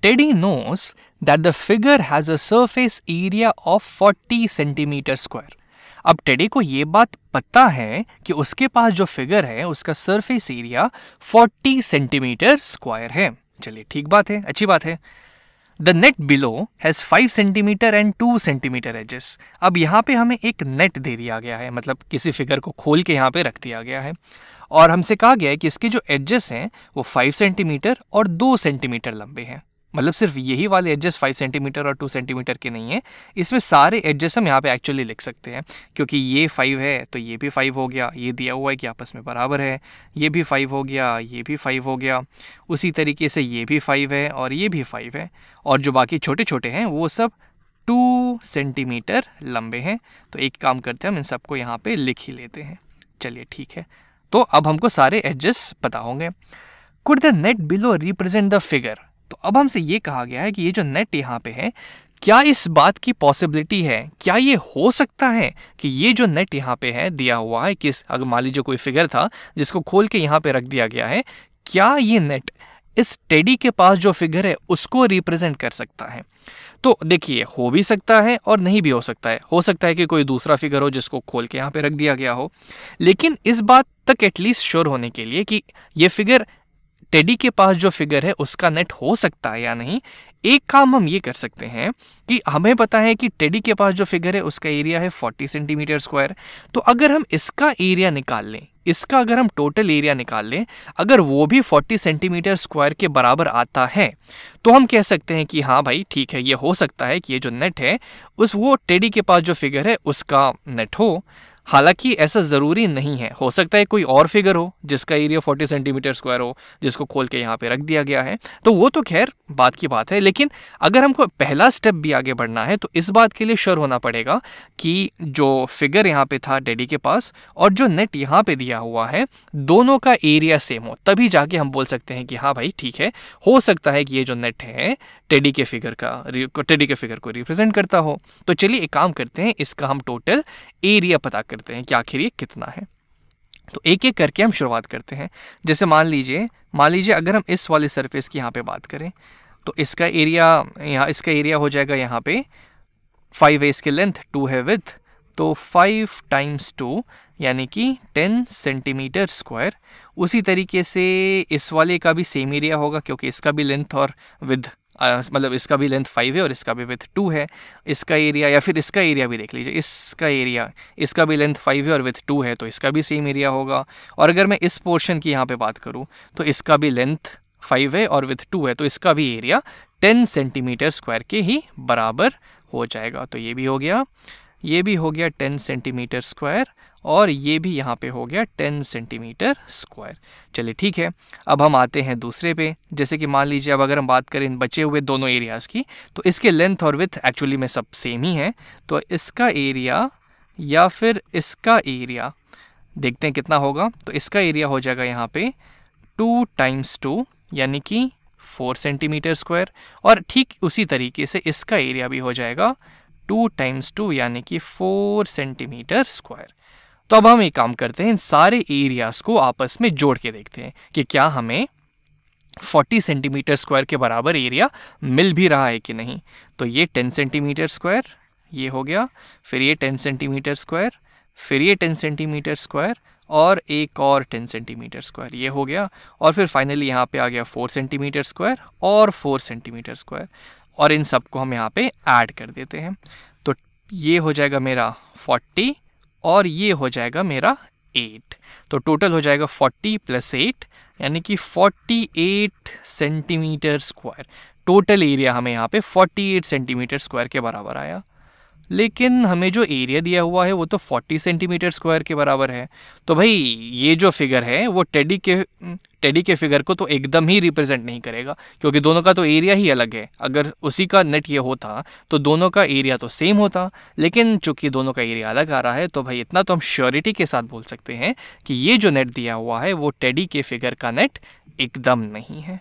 Teddy knows that the figure has a surface area of 40 centimetre square. अब teddy को ये बात पता है कि उसके पास जो फिगर है उसका सरफेस एरिया 40 सेंटीमीटर स्क्वायर है। चलिए ठीक बात है, अच्छी बात है। The net below has 5 centimetre and 2 centimetre edges. अब यहाँ पे हमें एक नेट दे दिया गया है, मतलब किसी फिगर को खोल के यहाँ पे रख दिया गया है और हमसे कहा गया है कि इसके जो एजेस हैं वो 5 सेंटीमीटर और 2 सेंटीमीटर लंबे हैं। मतलब सिर्फ यही वाले एजेस 5 सेंटीमीटर और 2 सेंटीमीटर के नहीं है, इसमें सारे एजेस हम यहाँ पे एक्चुअली लिख सकते हैं, क्योंकि ये 5 है तो ये भी 5 हो गया, ये दिया हुआ है कि आपस में बराबर है, ये भी 5 हो गया, ये भी 5 हो गया, उसी तरीके से ये भी 5 है और ये भी 5 है, और जो बाकी छोटे छोटे हैं वो सब 2 सेंटीमीटर लंबे हैं। तो एक काम करते हैं, हम इन सबको यहाँ पे लिख ही लेते हैं। चलिए ठीक है, तो अब हमको सारे एजेस पता होंगे। Could the net below represent the figure. तो अब हमसे ये कहा गया है कि ये जो नेट यहाँ पे है, क्या इस बात की पॉसिबिलिटी है, क्या ये हो सकता है कि ये जो नेट यहाँ पे है दिया हुआ है, किस अगर मान लीजिए कोई फिगर था जिसको खोल के यहाँ पे रख दिया गया है, क्या ये नेट इस टेडी के पास जो फिगर है उसको रिप्रेजेंट कर सकता है। तो देखिए, हो भी सकता है और नहीं भी हो सकता है। हो सकता है कि कोई दूसरा फिगर हो जिसको खोल के यहाँ पे रख दिया गया हो, लेकिन इस बात तक एटलीस्ट श्योर होने के लिए कि ये फिगर टेडी के पास जो फिगर है उसका नेट हो सकता है या नहीं, एक काम हम ये कर सकते हैं कि हमें पता है कि टेडी के पास जो फिगर है उसका एरिया है 40 सेंटीमीटर स्क्वायर। तो अगर हम इसका एरिया निकाल लें, इसका अगर हम टोटल एरिया निकाल लें, अगर वो भी 40 सेंटीमीटर स्क्वायर के बराबर आता है, तो हम कह सकते हैं कि हाँ भाई ठीक है, ये हो सकता है कि ये जो नेट है वो टेडी के पास जो फिगर है उसका नेट हो। हालांकि ऐसा ज़रूरी नहीं है, हो सकता है कोई और फिगर हो जिसका एरिया 40 सेंटीमीटर स्क्वायर हो, जिसको खोल के यहाँ पे रख दिया गया है, तो वो तो खैर बात की बात है। लेकिन अगर हमको पहला स्टेप भी आगे बढ़ना है तो इस बात के लिए श्योर होना पड़ेगा कि जो फिगर यहाँ पे था टेडी के पास और जो नेट यहाँ पे दिया हुआ है, दोनों का एरिया सेम हो, तभी जाके हम बोल सकते हैं कि हाँ भाई ठीक है, हो सकता है कि ये जो नेट है टेडी के फिगर को रिप्रेजेंट करता हो। तो चलिए एक काम करते हैं, इसका हम टोटल एरिया पता करते हैं कि आखिर ये कितना है। तो एक एक करके हम शुरुआत करते हैं। जैसे मान लीजिए अगर हम इस वाले सरफेस की यहाँ पे बात करें तो इसका एरिया हो जाएगा यहाँ पे 5 है इसकी लेंथ, 2 है विड्थ, तो 5 × 2 यानी कि 10 सेंटीमीटर स्क्वायर। उसी तरीके से इस वाले का भी सेम एरिया होगा, क्योंकि इसका भी लेंथ और विड्थ मतलब इसका भी लेंथ 5 है और इसका भी विड्थ 2 है। इसका एरिया या फिर इसका एरिया भी देख लीजिए, इसका भी लेंथ 5 है और विड्थ 2 है, तो इसका भी सेम एरिया होगा। और अगर मैं इस पोर्शन की यहाँ पे बात करूँ तो इसका भी लेंथ 5 है और विड्थ 2 है, तो इसका भी एरिया 10 सेंटीमीटर स्क्वायर के ही बराबर हो जाएगा। तो ये भी हो गया 10 सेंटीमीटर स्क्वायर और ये भी यहाँ पे हो गया 10 सेंटीमीटर स्क्वायर। चलिए ठीक है, अब हम आते हैं दूसरे पे। जैसे कि मान लीजिए अब अगर हम बात करें इन बचे हुए दोनों एरियाज़ की, तो इसके लेंथ और विड्थ एक्चुअली में सब सेम ही है। तो इसका एरिया या फिर इसका एरिया देखते हैं कितना होगा। तो इसका एरिया हो जाएगा यहाँ पे 2 × 2 यानी कि 4 सेंटीमीटर स्क्वायर, और ठीक उसी तरीके से इसका एरिया भी हो जाएगा 2 × 2 यानी कि 4 सेंटीमीटर स्क्वायर। तो अब हम एक काम करते हैं, इन सारे एरियाज़ को आपस में जोड़ के देखते हैं कि क्या हमें 40 सेंटीमीटर स्क्वायर के बराबर एरिया मिल भी रहा है कि नहीं। तो ये 10 सेंटीमीटर स्क्वायर ये हो गया, फिर ये 10 सेंटीमीटर स्क्वायर, फिर ये 10 सेंटीमीटर स्क्वायर और एक और 10 सेंटीमीटर स्क्वायर ये हो गया, और फिर फाइनली यहाँ पे आ गया 4 सेंटीमीटर स्क्वायर और 4 सेंटीमीटर स्क्वायर, और इन सबको हम यहाँ पे ऐड कर देते हैं। तो ये हो जाएगा मेरा 40 और ये हो जाएगा मेरा 8। तो टोटल हो जाएगा 40 + 8 यानी कि 48 सेंटीमीटर स्क्वायर। टोटल एरिया हमें यहाँ पे 48 सेंटीमीटर स्क्वायर के बराबर आया। लेकिन हमें जो एरिया दिया हुआ है वो तो 40 सेंटीमीटर स्क्वायर के बराबर है। तो भाई ये जो फिगर है वो टेडी के फिगर को तो एकदम ही रिप्रेजेंट नहीं करेगा, क्योंकि दोनों का तो एरिया ही अलग है। अगर उसी का नेट ये होता तो दोनों का एरिया तो सेम होता, लेकिन चूंकि दोनों का एरिया अलग आ रहा है तो भाई इतना तो हम श्योरिटी के साथ बोल सकते हैं कि ये जो नेट दिया हुआ है वो टेडी के फिगर का नेट एकदम नहीं है।